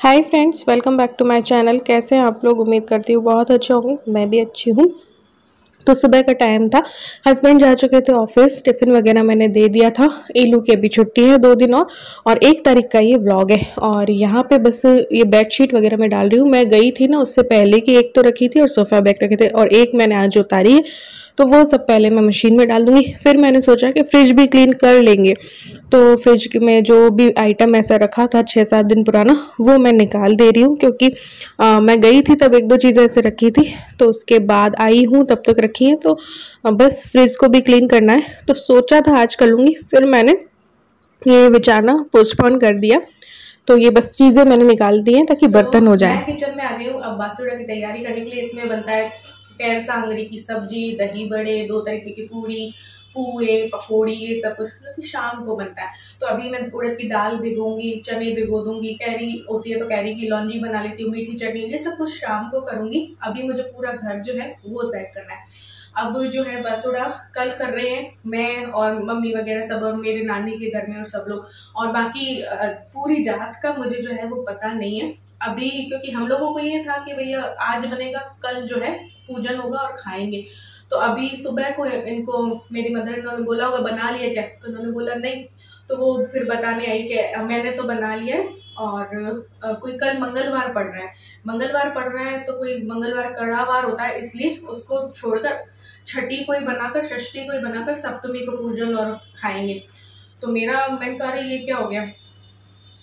Hi friends, welcome back to my channel. कैसे हैं आप लोग? उम्मीद करती हूँ बहुत अच्छे होंगे। मैं भी अच्छी हूँ। तो सुबह का टाइम था, हस्बैंड जा चुके थे ऑफिस, टिफ़िन वगैरह मैंने दे दिया था। ईलू की अभी छुट्टी है 2 दिन और 1 तारीख का ये व्लॉग है। और यहाँ पे बस ये बेडशीट वगैरह मैं डाल रही हूँ। मैं गई थी ना उससे पहले की एक तो रखी थी और सोफ़ा बैग रखे थे और एक मैंने आज उतारी है, तो वो सब पहले मैं मशीन में डाल दूँगी। फिर मैंने सोचा कि फ्रिज भी क्लीन कर लेंगे, तो फ्रिज में जो भी आइटम ऐसा रखा था 6-7 दिन पुराना, वो मैं निकाल दे रही हूँ। क्योंकि मैं गई थी तब 1-2 चीज़ें ऐसे रखी थी, तो उसके बाद आई हूँ तब तक रखी हैं। तो बस फ्रिज को भी क्लीन करना है, तो सोचा था आज कर लूँगी, फिर मैंने ये विचार ना पोस्टपोन कर दिया। तो ये बस चीज़ें मैंने निकाल दी हैं ताकि बर्तन हो जाए। मैं किचन में आ गई हूँ अब बासुड़ा की तैयारी करने के लिए। इसमें बनता है पैर सांगरी की सब्जी, दही बड़े, 2 तरीके की पूड़ी, पूए, पकौड़ी, ये सब कुछ मतलब शाम को बनता है। तो अभी मैं उड़द की दाल भिगोऊंगी, चने भिगो दूंगी, कैरी होती है तो कैरी की लौंजी बना लेती हूँ, मीठी चटनी, ये सब कुछ शाम को करूंगी। अभी मुझे पूरा घर जो है वो सेट करना है। अब जो है बासुड़ा कल कर रहे हैं, मैं और मम्मी वगैरह सब, और मेरे नानी के घर में और सब लोग, और बाकी पूरी जात का मुझे जो है वो पता नहीं है अभी। क्योंकि हम लोगों को ये था कि भैया आज बनेगा, कल जो है पूजन होगा और खाएंगे। तो अभी सुबह को इनको मेरी मदर इन लॉ ने बोला होगा बना लिया क्या, तो उन्होंने बोला नहीं। तो वो फिर बताने आई कि मैंने तो बना लिया है और कोई कल मंगलवार पड़ रहा है, मंगलवार पड़ रहा है तो कोई मंगलवार कड़ावार होता है, इसलिए उसको छोड़कर छठी को ही बनाकर, षष्ठी को ही बनाकर सप्तमी को पूजन और खाएंगे। तो मेरा मन कर रही ये क्या हो गया।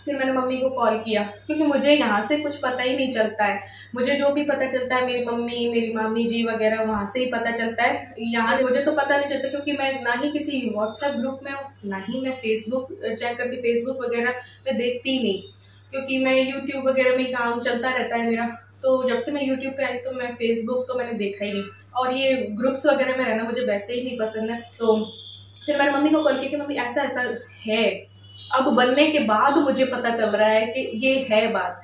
फिर मैंने मम्मी को कॉल किया, क्योंकि मुझे यहाँ से कुछ पता ही नहीं चलता है। मुझे जो भी पता चलता है मेरी मम्मी, मेरी मामी जी वगैरह वहाँ से ही पता चलता है। यहाँ मुझे तो पता नहीं चलता, क्योंकि मैं ना ही किसी व्हाट्सएप ग्रुप में हूँ, ना ही मैं फेसबुक चेक करती, फेसबुक वगैरह मैं देखती ही नहीं, क्योंकि मैं यूट्यूब वगैरह में काम चलता रहता है मेरा। तो जब से मैं यूट्यूब पे आई तो मैं फेसबुक तो मैंने देखा ही नहीं, और ये ग्रुप्स वगैरह में रहना मुझे वैसे ही नहीं पसंद है। तो फिर मैंने मम्मी को कॉल किया कि मम्मी ऐसा ऐसा है, अब बनने के बाद मुझे पता चल रहा है कि ये है बात।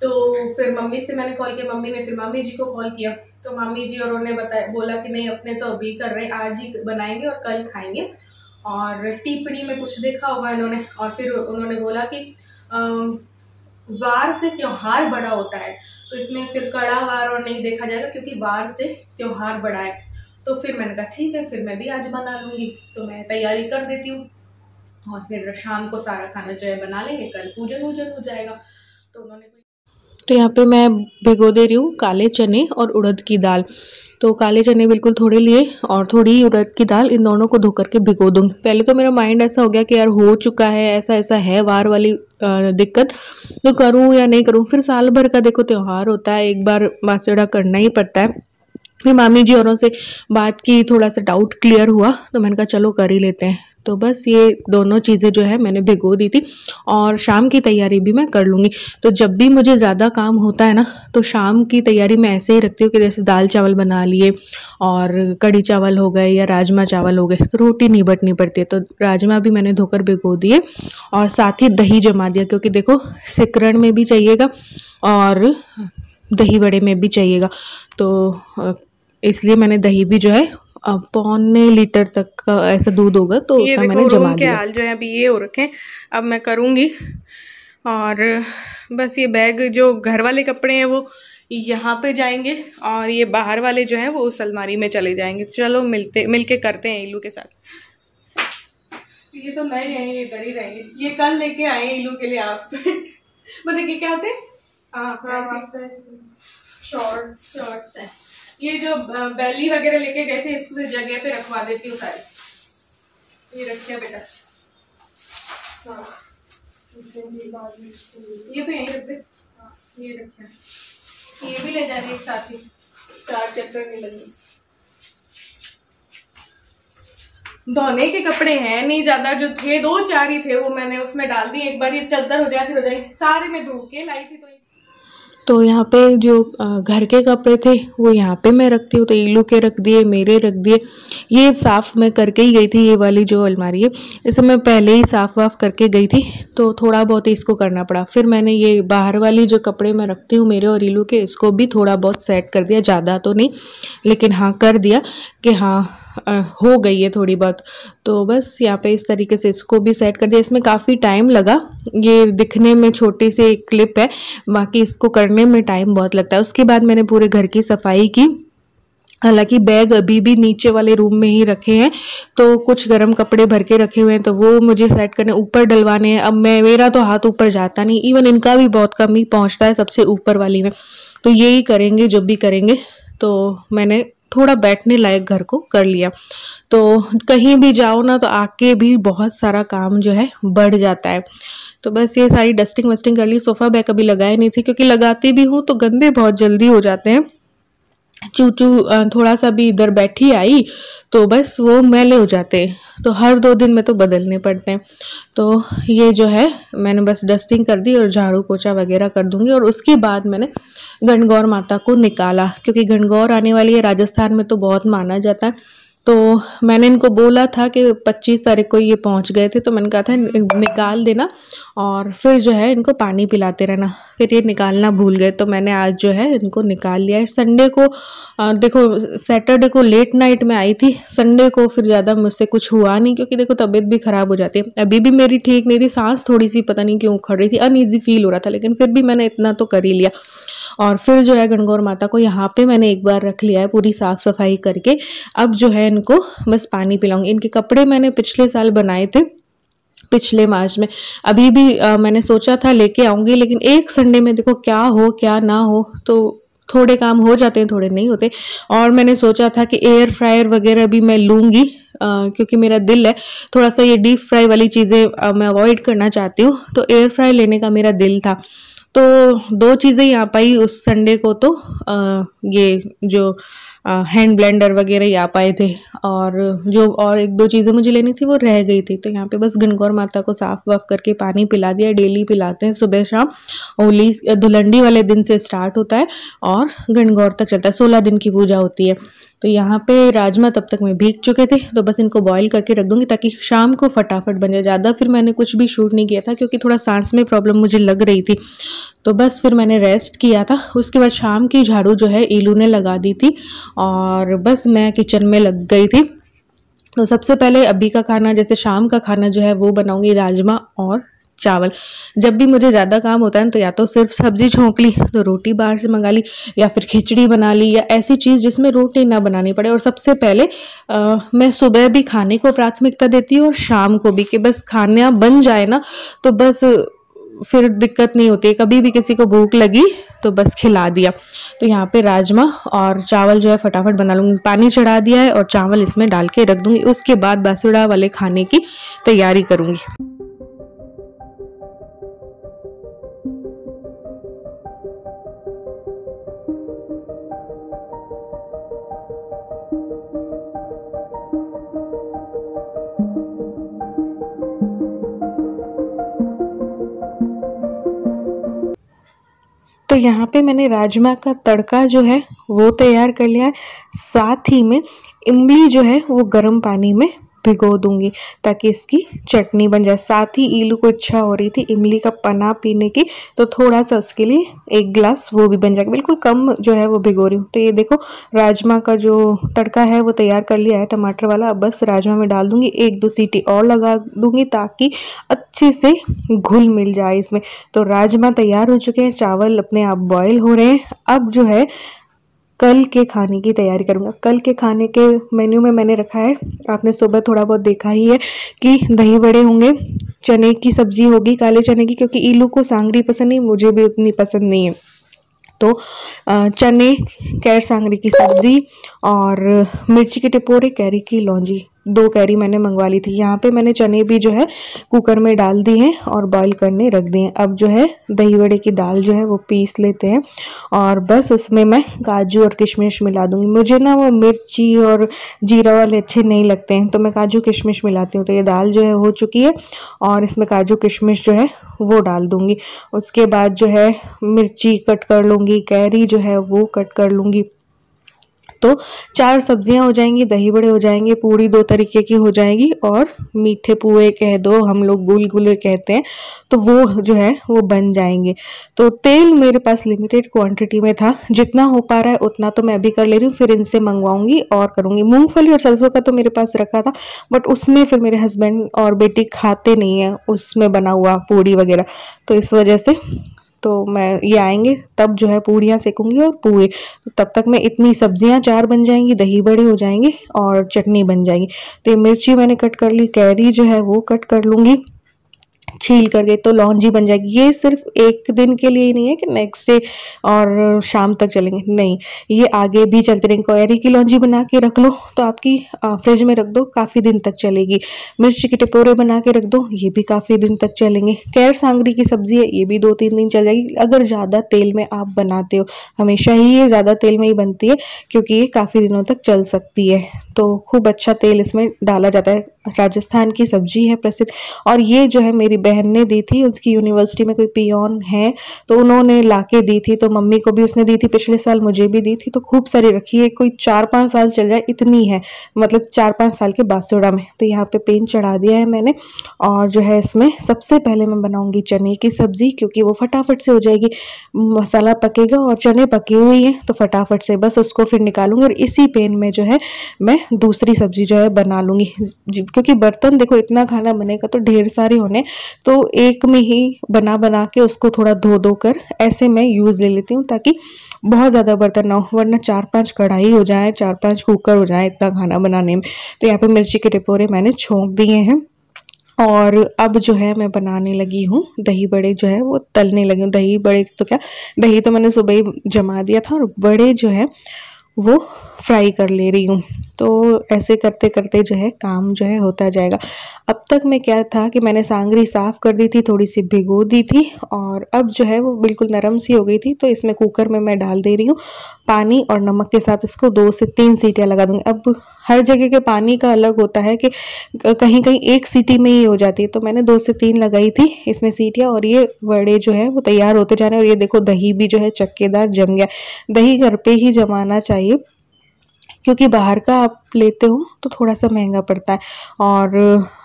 तो फिर मम्मी से मैंने कॉल किया, मम्मी ने फिर मामी जी को कॉल किया, तो मामी जी और उन्होंने बताया, बोला कि नहीं अपने तो अभी कर रहे हैं, आज ही बनाएंगे और कल खाएंगे। और टिप्पणी में कुछ देखा होगा इन्होंने, और फिर उन्होंने बोला कि वार से त्योहार बड़ा होता है, तो इसमें फिर कड़ा वार और नहीं देखा जाएगा, क्योंकि वार से त्योहार बड़ा है। तो फिर मैंने कहा ठीक है, फिर मैं भी आज बना लूंगी। तो मैं तैयारी कर देती हूँ और फिर शाम को सारा खाना जो है बना लेंगे, कल पूजन वूजन हो जाएगा। तो उन्होंने तो यहाँ पे मैं भिगो दे रही हूँ काले चने और उड़द की दाल। तो काले चने बिल्कुल थोड़े लिए और थोड़ी उड़द की दाल, इन दोनों को धो करके भिगो दूँगी। पहले तो मेरा माइंड ऐसा हो गया कि यार हो चुका है, ऐसा ऐसा है वार वाली दिक्कत, तो करूँ या नहीं करूँ। फिर साल भर का देखो त्यौहार होता है, एक बार बासुड़ा करना ही पड़ता है। फिर मामी जी औरों से बात की, थोड़ा सा डाउट क्लियर हुआ, तो मैंने कहा चलो कर ही लेते हैं। तो बस ये दोनों चीज़ें जो है मैंने भिगो दी थी, और शाम की तैयारी भी मैं कर लूँगी। तो जब भी मुझे ज़्यादा काम होता है ना, तो शाम की तैयारी मैं ऐसे ही रखती हूँ कि जैसे दाल चावल बना लिए और कढ़ी चावल हो गए या राजमा चावल हो गए, तो रोटी नहीं बटनी पड़ती है। तो राजमा भी मैंने धोकर भिगो दिए और साथ ही दही जमा दिया, क्योंकि देखो सिकरण में भी चाहिएगा और दही बड़े में भी चाहिएगा। तो इसलिए मैंने दही भी जो है 1.25 लीटर तक का ऐसा दूध होगा, तो उतना मैंने जमा दिया। हाल जो है अभी ये हो रखे, अब मैं करूँगी। और बस ये बैग जो घर वाले कपड़े हैं वो यहाँ पे जाएंगे, और ये बाहर वाले जो हैं वो उस अलमारी में चले जाएंगे। चलो मिलके करते हैं इलू के साथ। ये तो नए हैं, ये कर ही रहेंगे। ये कल लेके आए इलू के लिए हाफ पैंट, मतलब ये क्या आते हैं, शॉर्ट्स हैं। ये जो बैली वगैरह लेके गए थे, इसको जगह पे रखवा देती हूँ सारी। ये रखिए बेटा, हाँ ये तो यहीं रख दे, ये रखिए, ये भी ले जाने एक साथ ही, 4 चक्कर नहीं लगेंगे। धोने के कपड़े हैं नहीं ज्यादा, जो थे 2-4 ही थे, वो मैंने उसमें डाल दिए। एक बार ये चादर हो जाए फिर हो जाए, सारे में धो के लाई थी। तो यहाँ पे जो घर के कपड़े थे वो यहाँ पे मैं रखती हूँ, तो इलू के रख दिए, मेरे रख दिए। ये साफ़ मैं करके ही गई थी, ये वाली जो अलमारी है इसे मैं पहले ही साफ़ वाफ करके गई थी, तो थोड़ा बहुत ही इसको करना पड़ा। फिर मैंने ये बाहर वाली जो कपड़े मैं रखती हूँ मेरे और इलू के, इसको भी थोड़ा बहुत सेट कर दिया, ज़्यादा तो नहीं लेकिन हाँ कर दिया कि हाँ हो गई है थोड़ी बहुत। तो बस यहाँ पे इस तरीके से इसको भी सेट कर दिया। इसमें काफ़ी टाइम लगा, ये दिखने में छोटी सी एक क्लिप है, बाकी इसको करने में टाइम बहुत लगता है। उसके बाद मैंने पूरे घर की सफाई की। हालांकि बैग अभी भी नीचे वाले रूम में ही रखे हैं, तो कुछ गर्म कपड़े भर के रखे हुए हैं, तो वो मुझे सेट करने, ऊपर डलवाने हैं। अब मेरा तो हाथ ऊपर जाता नहीं, इवन इनका भी बहुत कम ही पहुंचता है सबसे ऊपर वाली में। तो यही करेंगे जब भी करेंगे। तो मैंने थोड़ा बैठने लायक घर को कर लिया। तो कहीं भी जाओ ना तो आके भी बहुत सारा काम जो है बढ़ जाता है। तो बस ये सारी डस्टिंग वस्टिंग कर ली। सोफ़ा बैग अभी लगाए नहीं थी, क्योंकि लगाती भी हूँ तो गंदे बहुत जल्दी हो जाते हैं। चूचू थोड़ा सा भी इधर बैठी आई तो बस वो मैले हो जाते हैं, तो हर 2 दिन में तो बदलने पड़ते हैं। तो ये जो है मैंने बस डस्टिंग कर दी और झाड़ू पोछा वगैरह कर दूंगी। और उसके बाद मैंने गणगौर माता को निकाला, क्योंकि गणगौर आने वाली है। राजस्थान में तो बहुत माना जाता है। तो मैंने इनको बोला था कि 25 तारीख को ये पहुंच गए थे, तो मैंने कहा था निकाल देना और फिर जो है इनको पानी पिलाते रहना। फिर ये निकालना भूल गए, तो मैंने आज जो है इनको निकाल लिया है। संडे को देखो, सैटरडे को लेट नाइट में आई थी, संडे को फिर ज़्यादा मुझसे कुछ हुआ नहीं, क्योंकि देखो तबीयत भी ख़राब हो जाती है। अभी भी मेरी ठीक नहीं थी, सांस थोड़ी सी पता नहीं क्यों उखड़ रही थी, अनईजी फील हो रहा था, लेकिन फिर भी मैंने इतना तो कर ही लिया। और फिर जो है गणगौर माता को यहाँ पे मैंने एक बार रख लिया है पूरी साफ सफाई करके। अब जो है इनको बस पानी पिलाऊंगी। इनके कपड़े मैंने पिछले साल बनाए थे, पिछले मार्च में। अभी भी मैंने सोचा था लेके आऊंगी, लेकिन एक संडे में देखो क्या हो क्या ना हो, तो थोड़े काम हो जाते हैं, थोड़े नहीं होते। और मैंने सोचा था कि एयर फ्रायर वगैरह भी मैं लूँगी, क्योंकि मेरा दिल है थोड़ा सा ये डीप फ्राई वाली चीज़ें मैं अवॉइड करना चाहती हूँ। तो एयर फ्राई लेने का मेरा दिल था। तो 2 चीज़ें ही आ पाई उस संडे को। तो ये जो हैंड ब्लेंडर वगैरह ही आ पाए थे, और जो और 1-2 चीज़ें मुझे लेनी थी वो रह गई थी। तो यहाँ पे बस गणगौर माता को साफ वाफ करके पानी पिला दिया। डेली पिलाते हैं सुबह शाम। होली धुलंडी वाले दिन से स्टार्ट होता है और गणगौर तक चलता है, 16 दिन की पूजा होती है। तो यहाँ पे राजमा तब तक में भीग चुके थे, तो बस इनको बॉईल करके रख दूंगी ताकि शाम को फटाफट बन जाए। ज़्यादा फिर मैंने कुछ भी शूट नहीं किया था, क्योंकि थोड़ा सांस में प्रॉब्लम मुझे लग रही थी। तो बस फिर मैंने रेस्ट किया था। उसके बाद शाम की झाड़ू जो है ईलू ने लगा दी थी, और बस मैं किचन में लग गई थी। तो सबसे पहले अभी का खाना, जैसे शाम का खाना जो है वो बनाऊंगी राजमा और चावल। जब भी मुझे ज़्यादा काम होता है ना, तो या तो सिर्फ सब्जी छोंक ली, तो रोटी बाहर से मंगा ली, या फिर खिचड़ी बना ली, या ऐसी चीज़ जिसमें रोटी ना बनानी पड़े। और सबसे पहले मैं सुबह भी खाने को प्राथमिकता देती हूँ और शाम को भी, कि बस खाना बन जाए ना तो बस फिर दिक्कत नहीं होती है। कभी भी किसी को भूख लगी तो बस खिला दिया। तो यहाँ पे राजमा और चावल जो है फटाफट बना लूँगी। पानी चढ़ा दिया है और चावल इसमें डाल के रख दूँगी। उसके बाद बासुड़ा वाले खाने की तैयारी करूँगी। तो यहाँ पे मैंने राजमा का तड़का जो है वो तैयार कर लिया है। साथ ही में इमली जो है वो गर्म पानी में भिगो दूंगी ताकि इसकी चटनी बन जाए। साथ ही ईलू को इच्छा हो रही थी इमली का पना पीने की, तो थोड़ा सा उसके लिए 1 गिलास वो भी बन जाएगा। बिल्कुल कम जो है वो भिगो रही हूँ। तो ये देखो राजमा का जो तड़का है वो तैयार कर लिया है टमाटर वाला। अब बस राजमा में डाल दूंगी, 1-2 सीटी और लगा दूंगी ताकि अच्छे से घुल मिल जाए इसमें। तो राजमा तैयार हो चुके हैं, चावल अपने आप बॉयल हो रहे हैं। अब जो है कल के खाने की तैयारी करूँगा। कल के खाने के मेन्यू में मैंने रखा है, आपने सुबह थोड़ा बहुत देखा ही है, कि दही बड़े होंगे, चने की सब्जी होगी, काले चने की, क्योंकि ईलू को सांगरी पसंद नहीं, मुझे भी उतनी पसंद नहीं है। तो चने, कैर सांगरी की सब्जी और मिर्ची के टिपोरे, कैरी की लौंजी, 2 कैरी मैंने मंगवा ली थी। यहाँ पे मैंने चने भी जो है कुकर में डाल दिए हैं और बॉईल करने रख दिए हैं। अब जो है दही बड़े की दाल जो है वो पीस लेते हैं और बस उसमें मैं काजू और किशमिश मिला दूंगी। मुझे ना वो मिर्ची और जीरा वाले अच्छे नहीं लगते हैं, तो मैं काजू किशमिश मिलाती हूँ। तो ये दाल जो है हो चुकी है और इसमें काजू किशमिश जो है वो डाल दूंगी। उसके बाद जो है मिर्ची कट कर लूँगी, कैरी जो है वो कट कर लूँगी। तो 4 सब्जियां हो जाएंगी, दही बड़े हो जाएंगे, पूड़ी 2 तरीके की हो जाएगी और मीठे पुए कह दो, हम लोग गुलगुले कहते हैं, तो वो जो है वो बन जाएंगे। तो तेल मेरे पास लिमिटेड क्वांटिटी में था, जितना हो पा रहा है उतना तो मैं अभी कर ले रही हूँ, फिर इनसे मंगवाऊंगी और करूंगी। मूंगफली और सरसों का तो मेरे पास रखा था, बट उसमें फिर मेरे हस्बैंड और बेटी खाते नहीं है उसमें बना हुआ पूड़ी वगैरह, तो इस वजह से तो मैं ये आएंगे तब जो है पूड़ियाँ सेकूंगी और पुए, तो तब तक मैं इतनी सब्जियां 4 बन जाएंगी, दही बड़े हो जाएंगे और चटनी बन जाएगी। तो ये मिर्ची मैंने कट कर ली, कैरी जो है वो कट कर लूंगी छील करके, तो लौंजी बन जाएगी। ये सिर्फ एक दिन के लिए ही नहीं है कि नेक्स्ट डे और शाम तक चलेंगे, नहीं, ये आगे भी चलते रहेंगे। कैरी की लौंजी बना के रख लो तो आपकी फ्रिज में रख दो, काफ़ी दिन तक चलेगी। मिर्च के टिपोरे बना के रख दो, ये भी काफ़ी दिन तक चलेंगे। कैर सांगरी की सब्जी है, ये भी 2-3 दिन चल जाएगी अगर ज़्यादा तेल में आप बनाते हो। हमेशा ही ये ज़्यादा तेल में ही बनती है क्योंकि ये काफ़ी दिनों तक चल सकती है, तो खूब अच्छा तेल इसमें डाला जाता है। राजस्थान की सब्जी है प्रसिद्ध, और ये जो है मेरी बहन ने दी थी, उसकी यूनिवर्सिटी में कोई पियोन है तो उन्होंने लाके दी थी, तो मम्मी को भी उसने दी थी, पिछले साल मुझे भी दी थी, तो खूब सारी रखी है, कोई 4-5 साल चल जाए इतनी है, मतलब 4-5 साल के बासुड़ा में। तो यहाँ पे पेन चढ़ा दिया है मैंने, और जो है इसमें सबसे पहले मैं बनाऊंगी चने की सब्जी, क्योंकि वो फटाफट से हो जाएगी, मसाला पकेगा और चने पके हुए हैं तो फटाफट से बस उसको फिर निकालूंगी और इसी पेन में जो है मैं दूसरी सब्जी जो है बना लूंगी। क्योंकि बर्तन देखो इतना खाना बनेगा तो ढेर सारे होने, तो एक में ही बना बना के उसको थोड़ा धो धो कर ऐसे मैं यूज़ ले लेती हूँ, ताकि बहुत ज़्यादा बर्तन ना हो, वरना 4-5 कढ़ाई हो जाए, 4-5 कुकर हो जाए इतना खाना बनाने में। तो यहाँ पे मिर्ची के टिपोरे मैंने छोंक दिए हैं, और अब जो है मैं बनाने लगी हूँ दही बड़े, जो है वो तलने लगी हूँ। दही बड़े तो क्या, दही तो मैंने सुबह ही जमा दिया था, और बड़े जो है वो फ्राई कर ले रही हूँ। तो ऐसे करते करते जो है काम जो है होता जाएगा। अब तक मैं क्या था कि मैंने सांगरी साफ़ कर दी थी, थोड़ी सी भिगो दी थी, और अब जो है वो बिल्कुल नरम सी हो गई थी, तो इसमें कुकर में मैं डाल दे रही हूँ पानी और नमक के साथ, इसको 2 से 3 सीटियाँ लगा दूँगी। अब हर जगह के पानी का अलग होता है कि कहीं कहीं 1 सीटी में ही हो जाती है, तो मैंने 2 से 3 लगाई थी इसमें सीटियाँ, और ये बड़े जो है वो तैयार होते जा रहे हैं। और ये देखो दही भी जो है चक्केदार जम गया। दही घर पे ही जमाना चाहिए, क्योंकि बाहर का आप लेते हो तो थोड़ा सा महंगा पड़ता है, और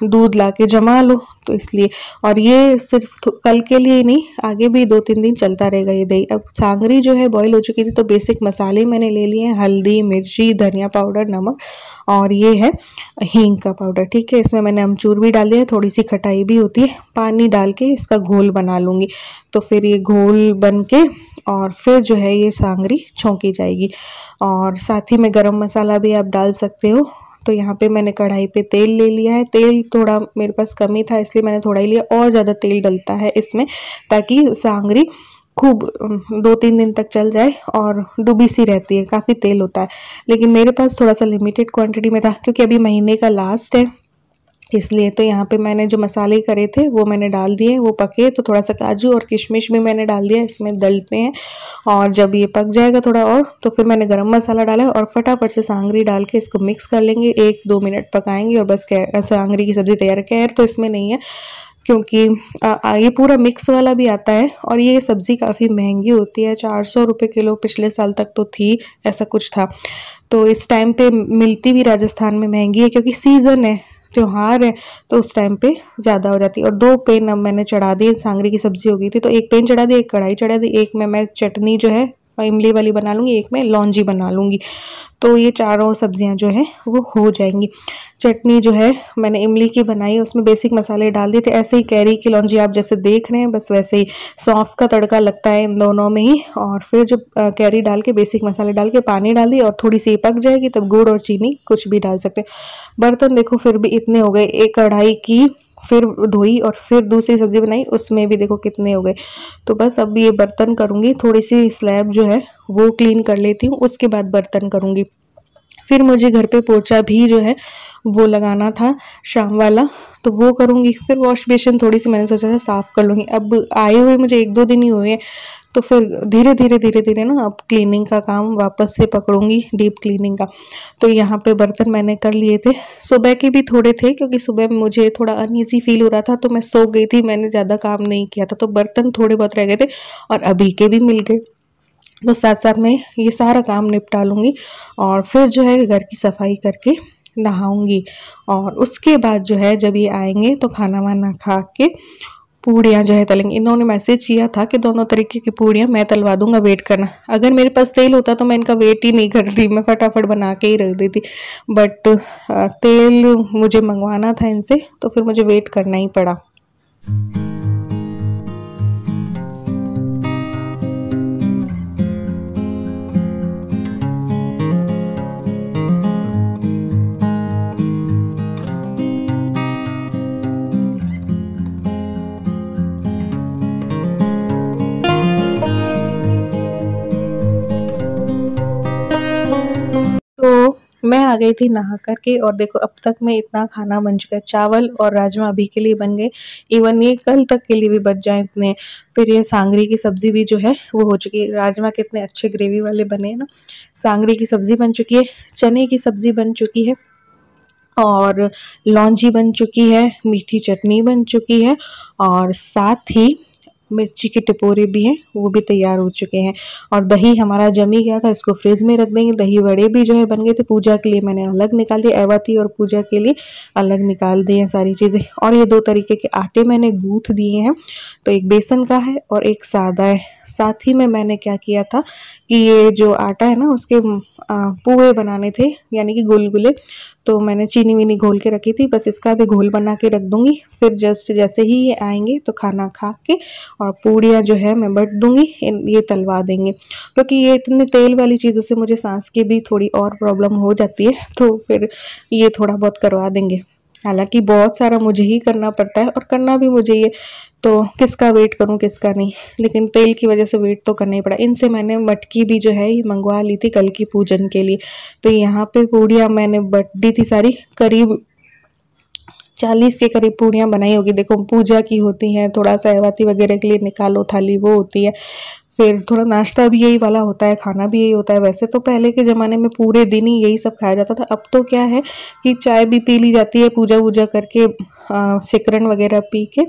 दूध लाके जमा लो तो इसलिए। और ये सिर्फ कल के लिए ही नहीं, आगे भी 2-3 दिन चलता रहेगा ये दही। अब सांगरी जो है बॉईल हो चुकी थी, तो बेसिक मसाले मैंने ले लिए हैं, हल्दी, मिर्ची, धनिया पाउडर, नमक, और ये है हींग का पाउडर, ठीक है। इसमें मैंने अमचूर भी डाल दिया, थोड़ी सी खटाई भी होती है। पानी डाल के इसका घोल बना लूँगी, तो फिर ये घोल बन के और फिर जो है ये सांगरी छौंकी जाएगी। और साथ ही में गरम मसाला भी आप डाल सकते हो। तो यहाँ पे मैंने कढ़ाई पे तेल ले लिया है, तेल थोड़ा मेरे पास कम ही था इसलिए मैंने थोड़ा ही लिया, और ज़्यादा तेल डलता है इसमें ताकि सांगरी खूब 2-3 दिन तक चल जाए, और डूबी सी रहती है, काफ़ी तेल होता है। लेकिन मेरे पास थोड़ा सा लिमिटेड क्वांटिटी में था, क्योंकि अभी महीने का लास्ट है इसलिए। तो यहाँ पे मैंने जो मसाले करे थे वो मैंने डाल दिए, वो पके तो थोड़ा सा काजू और किशमिश भी मैंने डाल दिया, इसमें डलते हैं। और जब ये पक जाएगा थोड़ा और, तो फिर मैंने गरम मसाला डाला और फटाफट से सांगरी डाल के इसको मिक्स कर लेंगे, 1-2 मिनट पकाएंगे और बस सांगरी की सब्ज़ी तैयार है। कैर तो इसमें नहीं है, क्योंकि ये पूरा मिक्स वाला भी आता है, और ये सब्ज़ी काफ़ी महंगी होती है, 400 रुपये किलो पिछले साल तक तो थी, ऐसा कुछ था। तो इस टाइम पे मिलती भी राजस्थान में महंगी है, क्योंकि सीज़न है, त्योहार है, तो उस टाइम पे ज़्यादा हो जाती है। और 2 पेन अब मैंने चढ़ा दिए, सांगरी की सब्ज़ी हो गई थी तो 1 पेन चढ़ा दी, 1 कढ़ाई चढ़ा दी, एक में मैं चटनी जो है इमली वाली बना लूँगी, एक में लौंजी बना लूँगी। तो ये चारों सब्जियां जो है वो हो जाएंगी। चटनी जो है मैंने इमली की बनाई, उसमें बेसिक मसाले डाल दिए थे, ऐसे ही कैरी की लौंजी आप जैसे देख रहे हैं, बस वैसे ही सौंफ का तड़का लगता है इन दोनों में ही। और फिर जब कैरी डाल के बेसिक मसाले डाल के पानी डाल दिए, और थोड़ी सी पक जाएगी तब गुड़ और चीनी कुछ भी डाल सकते हैं। बर्तन देखो फिर भी इतने हो गए, एक कढ़ाई की फिर धोई और फिर दूसरी सब्जी बनाई, उसमें भी देखो कितने हो गए। तो बस अब ये बर्तन करूँगी, थोड़ी सी स्लैब जो है वो क्लीन कर लेती हूँ, उसके बाद बर्तन करूँगी। फिर मुझे घर पे पोछा भी जो है वो लगाना था शाम वाला, तो वो करूँगी। फिर वॉश बेसिन थोड़ी सी मैंने सोचा था साफ़ कर लूँगी। अब आए हुए मुझे 1-2 दिन ही हुए हैं, तो फिर धीरे धीरे ना अब क्लीनिंग का काम वापस से पकड़ूंगी, डीप क्लीनिंग का। तो यहाँ पे बर्तन मैंने कर लिए थे, सुबह के भी थोड़े थे, क्योंकि सुबह मुझे थोड़ा अनईजी फील हो रहा था तो मैं सो गई थी, मैंने ज़्यादा काम नहीं किया था, तो बर्तन थोड़े बहुत रह गए थे और अभी के भी मिल गए। तो साथ साथ में ये सारा काम निपटा लूँगी और फिर जो है घर की सफाई करके नहाऊंगी। और उसके बाद जो है जब ये आएंगे तो खाना वाना खा के पूड़ियाँ जो है तलेंगे। इन्होंने मैसेज किया था कि दोनों तरीके की पूड़ियाँ मैं तलवा दूंगा, वेट करना। अगर मेरे पास तेल होता तो मैं इनका वेट ही नहीं करती, मैं फटाफट बना के ही रख देती, बट तेल मुझे मंगवाना था इनसे तो फिर मुझे वेट करना ही पड़ा। तो मैं आ गई थी नहा करके और देखो अब तक में इतना खाना बन चुका है। चावल और राजमा अभी के लिए बन गए, इवन ये कल तक के लिए भी बच जाए इतने। फिर ये सांगरी की सब्ज़ी भी जो है वो हो चुकी है। राजमा कितने अच्छे ग्रेवी वाले बने हैं ना। सांगरी की सब्ज़ी बन चुकी है, चने की सब्ज़ी बन चुकी है और लौंजी बन चुकी है, मीठी चटनी बन चुकी है और साथ ही मिर्ची के टिपोरे भी हैं, वो भी तैयार हो चुके हैं। और दही हमारा जमी गया था, इसको फ्रिज में रख देंगे। दही बड़े भी जो है बन गए थे, पूजा के लिए मैंने अलग निकाल दिए, एवाती और पूजा के लिए अलग निकाल दिए हैं सारी चीज़ें। और ये 2 तरीके के आटे मैंने गूँथ दिए हैं, तो एक बेसन का है और एक सादा है। साथ ही में मैंने क्या किया था कि ये जो आटा है ना उसके पुए बनाने थे, यानी कि गुलगुले, तो मैंने चीनी वीनी घोल के रखी थी, बस इसका भी घोल बना के रख दूंगी। फिर जस्ट जैसे ही ये आएंगे तो खाना खा के और पूड़ियाँ जो है मैं बट दूंगी, ये तलवा देंगे। क्योंकि ये इतने तेल वाली चीज़ों से मुझे सांस की भी थोड़ी और प्रॉब्लम हो जाती है, तो फिर ये थोड़ा बहुत करवा देंगे। हालांकि बहुत सारा मुझे ही करना पड़ता है और करना भी मुझे ये, तो किसका वेट करूं किसका नहीं, लेकिन तेल की वजह से वेट तो करना ही पड़ा। इनसे मैंने मटकी भी जो है ये मंगवा ली थी कल की पूजन के लिए। तो यहाँ पे पूड़ियाँ मैंने बट दी थी सारी, करीब 40 के करीब पूड़ियाँ बनाई होगी। देखो पूजा की होती हैं, थोड़ा सा एवाती वगैरह के लिए निकालो थाली वो होती है, फिर थोड़ा नाश्ता भी यही वाला होता है, खाना भी यही होता है। वैसे तो पहले के ज़माने में पूरे दिन ही यही सब खाया जाता था। अब तो क्या है कि चाय भी पी ली जाती है पूजा वूजा करके, सिकरन वगैरह पी के,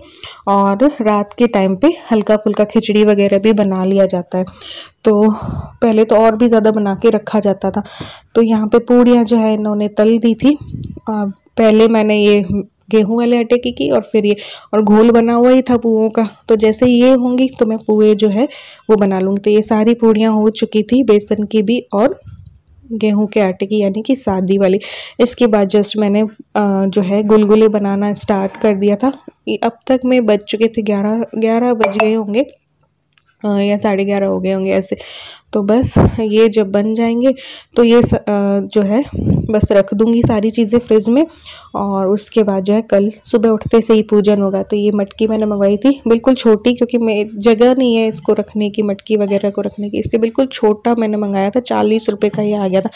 और रात के टाइम पे हल्का फुल्का खिचड़ी वगैरह भी बना लिया जाता है। तो पहले तो और भी ज़्यादा बना के रखा जाता था। तो यहाँ पे पूड़ियाँ जो है इन्होंने तल दी थी। पहले मैंने ये गेहूं वाले आटे की और फिर ये, और घोल बना हुआ ही था पुओं का, तो जैसे ये होंगी तो मैं पुए जो है वो बना लूँगी। तो ये सारी पूड़ियाँ हो चुकी थी, बेसन की भी और गेहूं के आटे की, यानी कि सादी वाली। इसके बाद जस्ट मैंने जो है गुलगुले बनाना स्टार्ट कर दिया था। अब तक में बज चुके थे 11 बज गए होंगे या 11:30 हो गए होंगे ऐसे। तो बस ये जब बन जाएंगे तो ये जो है बस रख दूंगी सारी चीज़ें फ्रिज में, और उसके बाद जो है कल सुबह उठते से ही पूजन होगा। तो ये मटकी मैंने मंगवाई थी बिल्कुल छोटी, क्योंकि मैं जगह नहीं है इसको रखने की, मटकी वगैरह को रखने की, इससे बिल्कुल छोटा मैंने मंगाया था। 40 रुपये का ये आ गया था।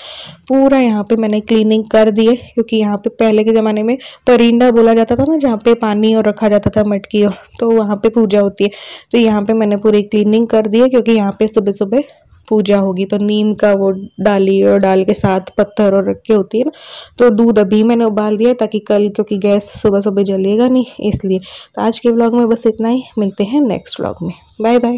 पूरा यहाँ पे मैंने क्लीनिंग कर दिए, क्योंकि यहाँ पे पहले के ज़माने में परिंदा बोला जाता था ना, जहाँ पे पानी और रखा जाता था मटकी, और तो वहाँ पे पूजा होती है। तो यहाँ पे मैंने पूरी क्लीनिंग कर दी है, क्योंकि यहाँ पे सुबह सुबह पूजा होगी। तो नीम का वो डाली और डाल के साथ पत्थर और रख के होती है ना, तो दूध अभी मैंने उबाल दिया ताकि कल, क्योंकि गैस सुबह सुबह जलेगा नहीं इसलिए। तो आज के व्लॉग में बस इतना ही, मिलते हैं नेक्स्ट व्लॉग में, बाय बाय।